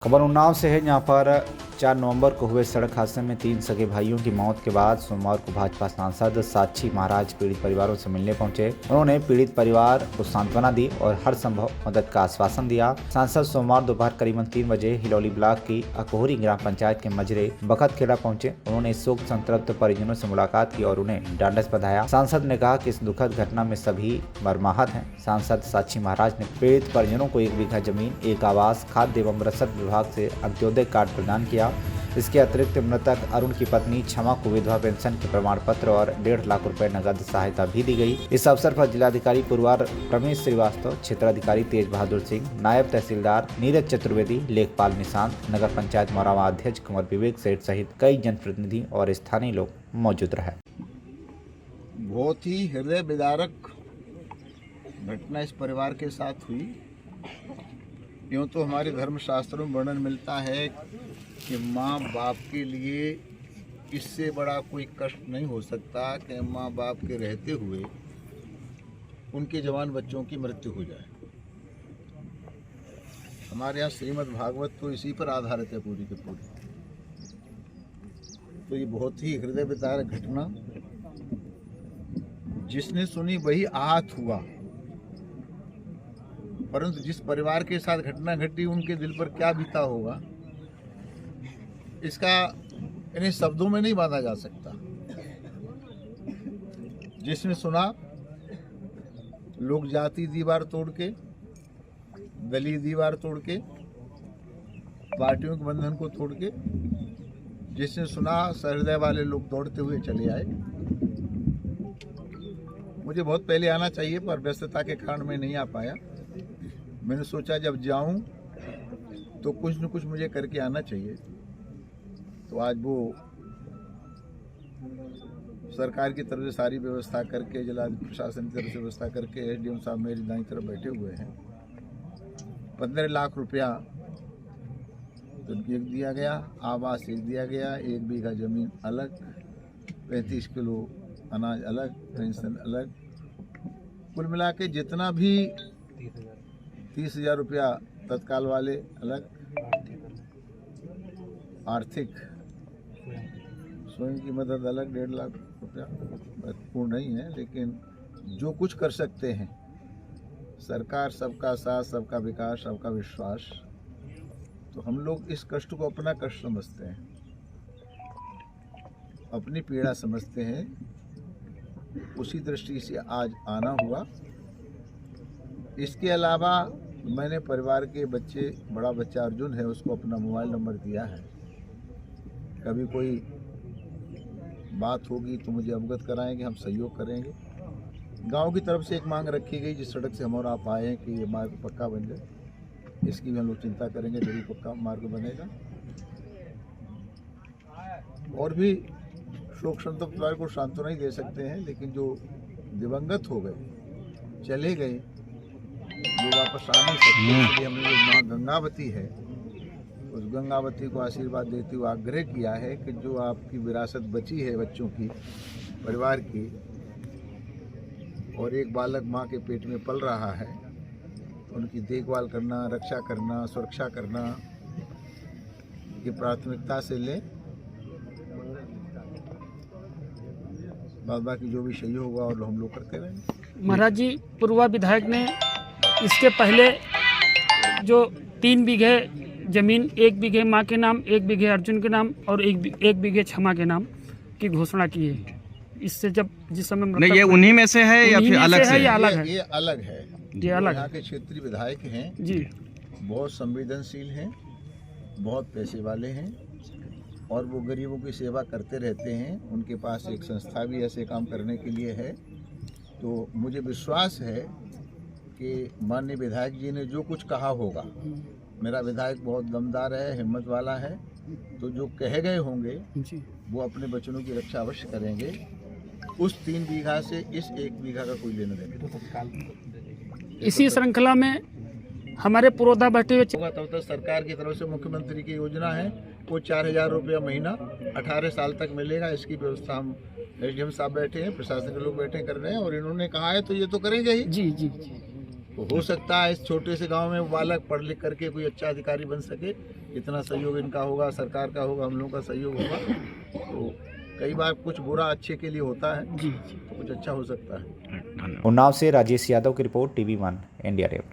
खबर उन्नाव से है, जहां पर 4 नवंबर को हुए सड़क हादसे में 3 सगे भाइयों की मौत के बाद सोमवार को भाजपा सांसद साक्षी महाराज पीड़ित परिवारों से मिलने पहुंचे। उन्होंने पीड़ित परिवार को सांत्वना दी और हर संभव मदद का आश्वासन दिया। सांसद सोमवार दोपहर करीबन 3 बजे हिलौली ब्लॉक की अकोहरी ग्राम पंचायत के मजरे बखतखेड़ा पहुंचे। उन्होंने शोक संतप्त परिजनों से मुलाकात की और उन्हें ढांढस बंधाया। सांसद ने कहा कि इस दुखद घटना में सभी मर्माहत हैं। सांसद साक्षी महाराज ने पीड़ित परिजनों को 1 बीघा जमीन, 1 आवास, खाद्य एवं रसद विभाग से अंत्योदय कार्ड प्रदान किया। इसके अतिरिक्त मृतक अरुण की पत्नी क्षमा को विधवा पेंशन के प्रमाण पत्र और 1.5 लाख रुपए नगद सहायता भी दी गई। इस अवसर पर जिलाधिकारी पुरवार रमेश श्रीवास्तव, क्षेत्राधिकारी तेज बहादुर सिंह, नायब तहसीलदार नीरज चतुर्वेदी, लेखपाल निशांत, नगर पंचायत मौरावा अध्यक्ष कुंवर विवेक सेठ सहित कई जनप्रतिनिधि और स्थानीय लोग मौजूद रहे। बहुत ही हृदय विदारक घटना इस परिवार के साथ हुई। यूँ तो हमारे धर्मशास्त्रों में वर्णन मिलता है कि माँ बाप के लिए इससे बड़ा कोई कष्ट नहीं हो सकता कि माँ बाप के रहते हुए उनके जवान बच्चों की मृत्यु हो जाए। हमारे यहाँ श्रीमद् भागवत तो इसी पर आधारित है पूरी की पूरी। तो ये बहुत ही हृदय विदारक घटना, जिसने सुनी वही आहत हुआ, परंतु जिस परिवार के साथ घटना घटी उनके दिल पर क्या बीता होगा, इसका इन्हें शब्दों में नहीं बांधा जा सकता। जिसने सुना, लोग जाति दीवार तोड़ के, दलीय दीवार तोड़ के, पार्टियों के बंधन को तोड़ के, जिसने सुना सहृदय वाले लोग दौड़ते हुए चले आए। मुझे बहुत पहले आना चाहिए पर व्यस्तता के कारण मैं नहीं आ पाया। मैंने सोचा जब जाऊं तो कुछ न कुछ मुझे करके आना चाहिए। तो आज वो सरकार की तरफ से सारी व्यवस्था करके, जिला प्रशासन की तरफ से व्यवस्था करके, एसडीएम साहब मेरी दाईं तरफ बैठे हुए हैं। 15 लाख रुपया तो एक दिया गया, आवास एक दिया गया, 1 बीघा जमीन अलग, 35 किलो अनाज अलग, पेंशन अलग, कुल मिला के जितना भी 30,000 रुपया तत्काल वाले अलग, आर्थिक स्वयं की मदद अलग 1.5 लाख रुपया। महत्वपूर्ण नहीं है, लेकिन जो कुछ कर सकते हैं सरकार, सबका साथ, सबका विकास, सबका विश्वास। तो हम लोग इस कष्ट को अपना कष्ट समझते हैं, अपनी पीड़ा समझते हैं। उसी दृष्टि से आज आना हुआ। इसके अलावा मैंने परिवार के बच्चे, बड़ा बच्चा अर्जुन है, उसको अपना मोबाइल नंबर दिया है। कभी कोई बात होगी तो मुझे अवगत कराएंगे, हम सहयोग करेंगे। गांव की तरफ से एक मांग रखी गई जिस सड़क से हम और आप आए हैं कि ये मार्ग पक्का बन जाए, इसकी भी हम लोग चिंता करेंगे, जरूर पक्का मार्ग बनेगा। और भी शोक संतप्त परिवार को सांत्वना ही दे सकते हैं, लेकिन जो दिवंगत हो गए, चले गए, जो वापस आ नहीं सकते, इसलिए हमने जो माँ गंगावती है उस गंगावती को आशीर्वाद देते हुए आग्रह किया है कि जो आपकी विरासत बची है बच्चों की, परिवार की, और एक बालक माँ के पेट में पल रहा है, उनकी देखभाल करना, रक्षा करना, सुरक्षा करना की प्राथमिकता से लें। बाकी जो भी सही होगा और हम लोग करते रहेंगे। महाराज जी, पूर्वा विधायक ने इसके पहले जो 3 बीघे जमीन, 1 बीघे माँ के नाम, 1 बीघे अर्जुन के नाम और 1 बीघे क्षमा के नाम की घोषणा की है। इससे जब जिस समय नहीं, ये उन्हीं में से है या फिर अलग से है? ये अलग है। ये अलग है। ये अलग यहाँ के क्षेत्रीय विधायक हैं जी, बहुत संवेदनशील हैं, बहुत पैसे वाले हैं और वो गरीबों की सेवा करते रहते हैं। उनके पास एक संस्था भी ऐसे काम करने के लिए है। तो मुझे विश्वास है कि माननीय विधायक जी ने जो कुछ कहा होगा, मेरा विधायक बहुत दमदार है, हिम्मत वाला है, तो जो कहे गए होंगे वो अपने बच्चों की रक्षा अवश्य करेंगे। उस 3 बीघा से इस 1 बीघा का कोई लेना देना। इसी श्रृंखला में हमारे पुरोधा बैठे हुए होगा तब तक सरकार की तरफ से मुख्यमंत्री की योजना है, वो 4,000 रुपया महीना 18 साल तक मिलेगा। इसकी व्यवस्था हम एसडीएम साहब बैठे हैं, प्रशासन के लोग बैठे कर रहे हैं और इन्होंने कहा है तो ये तो करेंगे ही। जी जी जी। तो हो सकता है इस छोटे से गांव में बालक पढ़ लिख करके कोई अच्छा अधिकारी बन सके, कितना सहयोग इनका होगा, सरकार का होगा, हम लोगों का सहयोग होगा, तो कई बार कुछ बुरा अच्छे के लिए होता है, तो कुछ अच्छा हो सकता है। उन्नाव से राजेश यादव की रिपोर्ट, TV1 इंडिया न्यूज।